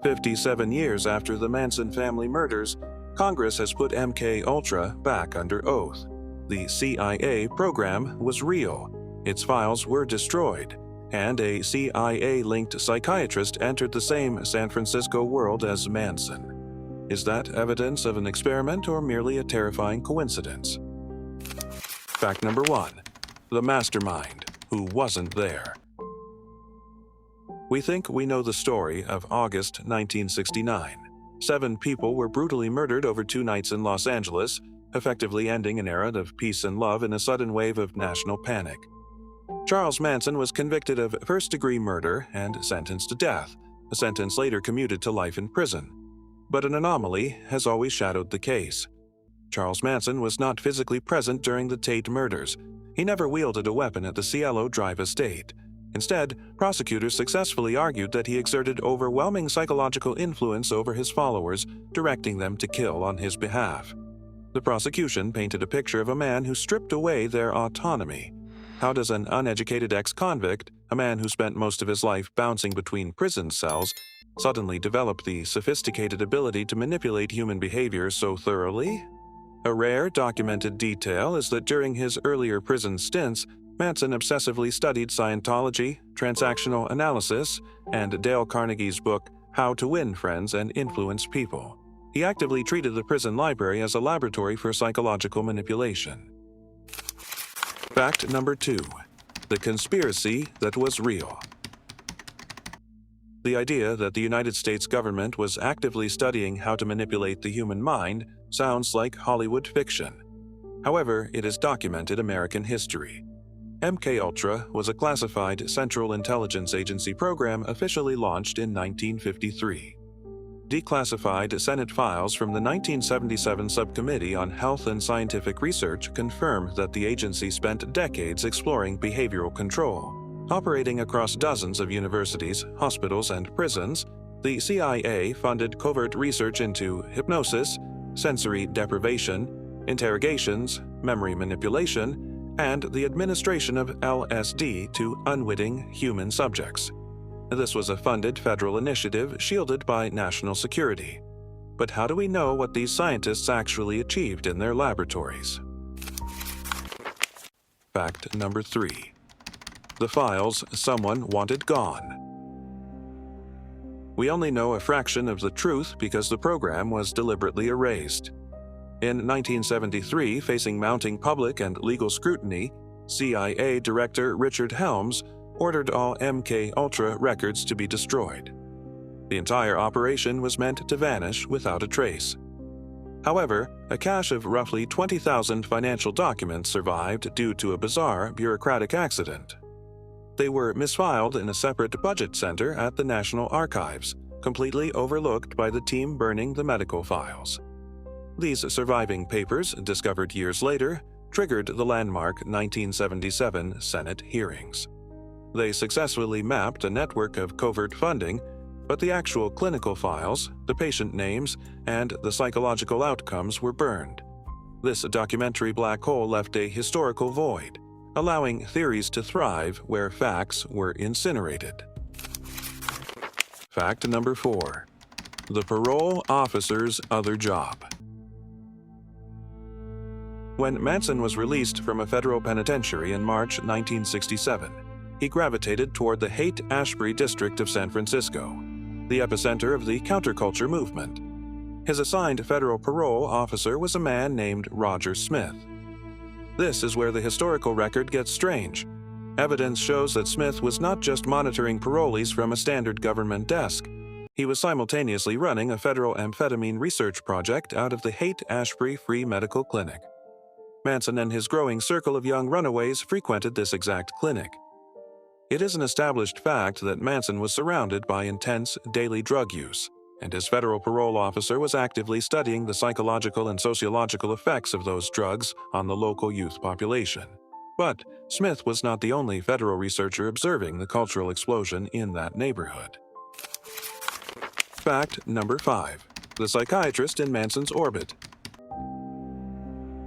57 years after the Manson family murders, Congress has put MKUltra back under oath. The CIA program was real, its files were destroyed, and a CIA-linked psychiatrist entered the same San Francisco world as Manson. Is that evidence of an experiment or merely a terrifying coincidence? Fact number 1. The mastermind, who wasn't there. We think we know the story of August 1969. 7 people were brutally murdered over 2 nights in Los Angeles, effectively ending an era of peace and love in a sudden wave of national panic. Charles Manson was convicted of first-degree murder and sentenced to death, a sentence later commuted to life in prison. But an anomaly has always shadowed the case. Charles Manson was not physically present during the Tate murders. He never wielded a weapon at the Cielo Drive estate. Instead, prosecutors successfully argued that he exerted overwhelming psychological influence over his followers, directing them to kill on his behalf. The prosecution painted a picture of a man who stripped away their autonomy. How does an uneducated ex-convict, a man who spent most of his life bouncing between prison cells, suddenly develop the sophisticated ability to manipulate human behavior so thoroughly? A rare documented detail is that during his earlier prison stints, Manson obsessively studied Scientology, transactional analysis, and Dale Carnegie's book, How to Win Friends and Influence People. He actively treated the prison library as a laboratory for psychological manipulation. Fact number 2. The conspiracy that was real. The idea that the United States government was actively studying how to manipulate the human mind sounds like Hollywood fiction. However, it is documented American history. MKUltra was a classified Central Intelligence Agency program officially launched in 1953. Declassified Senate files from the 1977 Subcommittee on Health and Scientific Research confirm that the agency spent decades exploring behavioral control. Operating across dozens of universities, hospitals, and prisons, the CIA funded covert research into hypnosis, sensory deprivation, interrogations, memory manipulation, and the administration of LSD to unwitting human subjects. This was a funded federal initiative shielded by national security. But how do we know what these scientists actually achieved in their laboratories? Fact number 3. The files someone wanted gone. We only know a fraction of the truth because the program was deliberately erased. In 1973, facing mounting public and legal scrutiny, CIA Director Richard Helms ordered all MKUltra records to be destroyed. The entire operation was meant to vanish without a trace. However, a cache of roughly 20,000 financial documents survived due to a bizarre bureaucratic accident. They were misfiled in a separate budget center at the National Archives, completely overlooked by the team burning the medical files. These surviving papers, discovered years later, triggered the landmark 1977 Senate hearings. They successfully mapped a network of covert funding, but the actual clinical files, the patient names, and the psychological outcomes were burned. This documentary black hole left a historical void, allowing theories to thrive where facts were incinerated. Fact number 4. The parole officer's other job. When Manson was released from a federal penitentiary in March 1967, he gravitated toward the Haight-Ashbury district of San Francisco, the epicenter of the counterculture movement. His assigned federal parole officer was a man named Roger Smith. This is where the historical record gets strange. Evidence shows that Smith was not just monitoring parolees from a standard government desk. He was simultaneously running a federal amphetamine research project out of the Haight-Ashbury Free Medical Clinic. Manson and his growing circle of young runaways frequented this exact clinic. It is an established fact that Manson was surrounded by intense daily drug use, and his federal parole officer was actively studying the psychological and sociological effects of those drugs on the local youth population. But Smith was not the only federal researcher observing the cultural explosion in that neighborhood. Fact number 5. The psychiatrist in Manson's orbit.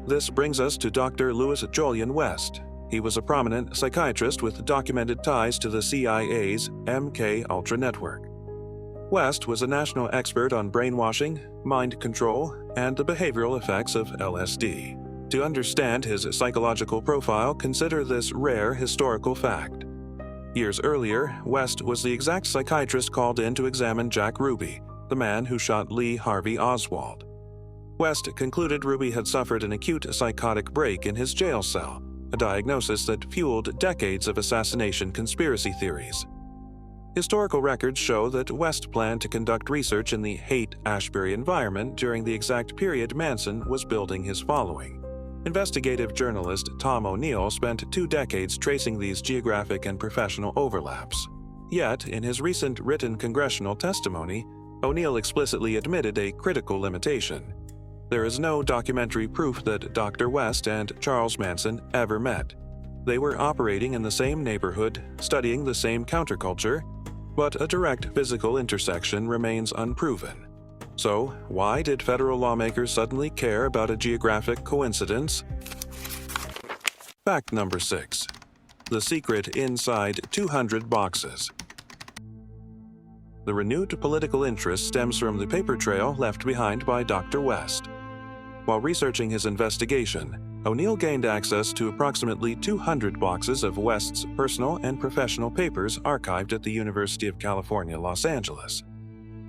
This brings us to Dr. Louis Jolyon West. He was a prominent psychiatrist with documented ties to the CIA's MKUltra network. West was a national expert on brainwashing, mind control, and the behavioral effects of LSD. To understand his psychological profile, consider this rare historical fact. Years earlier, West was the exact psychiatrist called in to examine Jack Ruby, the man who shot Lee Harvey Oswald. West concluded Ruby had suffered an acute psychotic break in his jail cell, a diagnosis that fueled decades of assassination conspiracy theories. Historical records show that West planned to conduct research in the Haight-Ashbury environment during the exact period Manson was building his following. Investigative journalist Tom O'Neill spent 2 decades tracing these geographic and professional overlaps. Yet, in his recent written congressional testimony, O'Neill explicitly admitted a critical limitation. There is no documentary proof that Dr. West and Charles Manson ever met. They were operating in the same neighborhood, studying the same counterculture, but a direct physical intersection remains unproven. So, why did federal lawmakers suddenly care about a geographic coincidence? Fact number 6. The secret inside 200 boxes. The renewed political interest stems from the paper trail left behind by Dr. West. While researching his investigation, O'Neill gained access to approximately 200 boxes of West's personal and professional papers archived at the University of California, Los Angeles.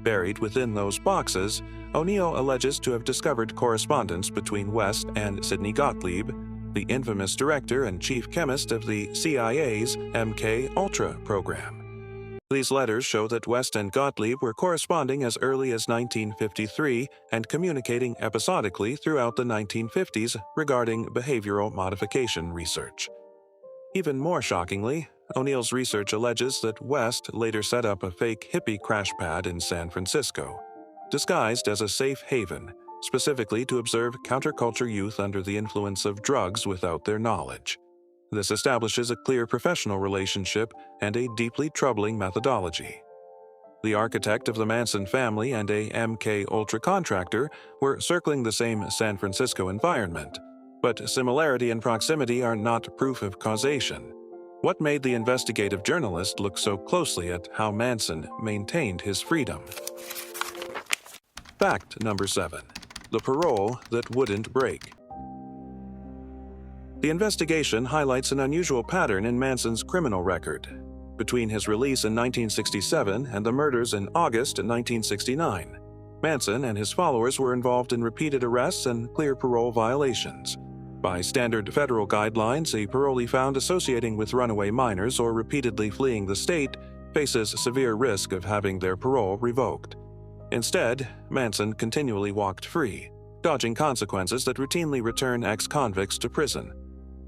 Buried within those boxes, O'Neill alleges to have discovered correspondence between West and Sidney Gottlieb, the infamous director and chief chemist of the CIA's MKUltra program. These letters show that West and Gottlieb were corresponding as early as 1953 and communicating episodically throughout the 1950s regarding behavioral modification research. Even more shockingly, O'Neill's research alleges that West later set up a fake hippie crash pad in San Francisco, disguised as a safe haven, specifically to observe counterculture youth under the influence of drugs without their knowledge. This establishes a clear professional relationship and a deeply troubling methodology. The architect of the Manson family and a MKUltra contractor were circling the same San Francisco environment, but similarity and proximity are not proof of causation. What made the investigative journalist look so closely at how Manson maintained his freedom? Fact number 7. The parole that wouldn't break. The investigation highlights an unusual pattern in Manson's criminal record. Between his release in 1967 and the murders in August 1969, Manson and his followers were involved in repeated arrests and clear parole violations. By standard federal guidelines, a parolee found associating with runaway minors or repeatedly fleeing the state faces severe risk of having their parole revoked. Instead, Manson continually walked free, dodging consequences that routinely return ex-convicts to prison.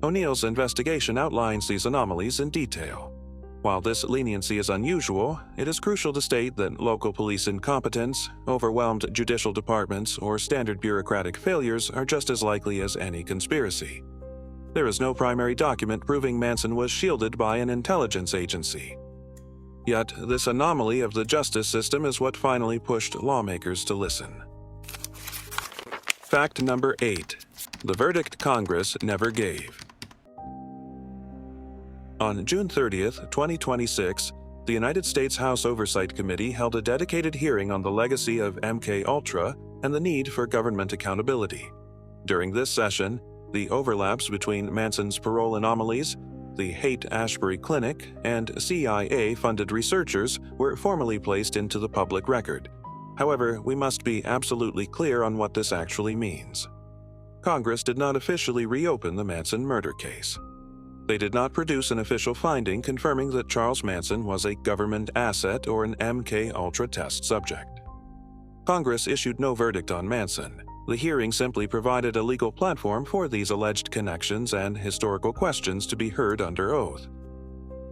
O'Neill's investigation outlines these anomalies in detail. While this leniency is unusual, it is crucial to state that local police incompetence, overwhelmed judicial departments, or standard bureaucratic failures are just as likely as any conspiracy. There is no primary document proving Manson was shielded by an intelligence agency. Yet, this anomaly of the justice system is what finally pushed lawmakers to listen. Fact number 8. The verdict Congress never gave. On June 30, 2026, the United States House Oversight Committee held a dedicated hearing on the legacy of MKUltra and the need for government accountability. During this session, the overlaps between Manson's parole anomalies, the Haight-Ashbury Clinic, and CIA-funded researchers were formally placed into the public record. However, we must be absolutely clear on what this actually means. Congress did not officially reopen the Manson murder case. They did not produce an official finding confirming that Charles Manson was a government asset or an MKUltra test subject. Congress issued no verdict on Manson. The hearing simply provided a legal platform for these alleged connections and historical questions to be heard under oath.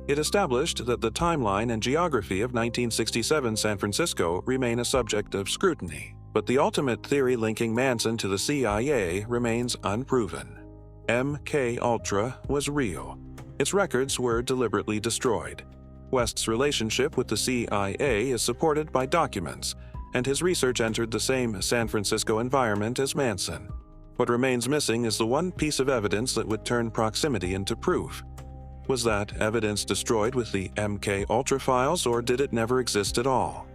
It established that the timeline and geography of 1967 San Francisco remain a subject of scrutiny, but the ultimate theory linking Manson to the CIA remains unproven. MKUltra was real. Its records were deliberately destroyed. West's relationship with the CIA is supported by documents, and his research entered the same San Francisco environment as Manson. What remains missing is the one piece of evidence that would turn proximity into proof. Was that evidence destroyed with the MKUltra files, or did it never exist at all?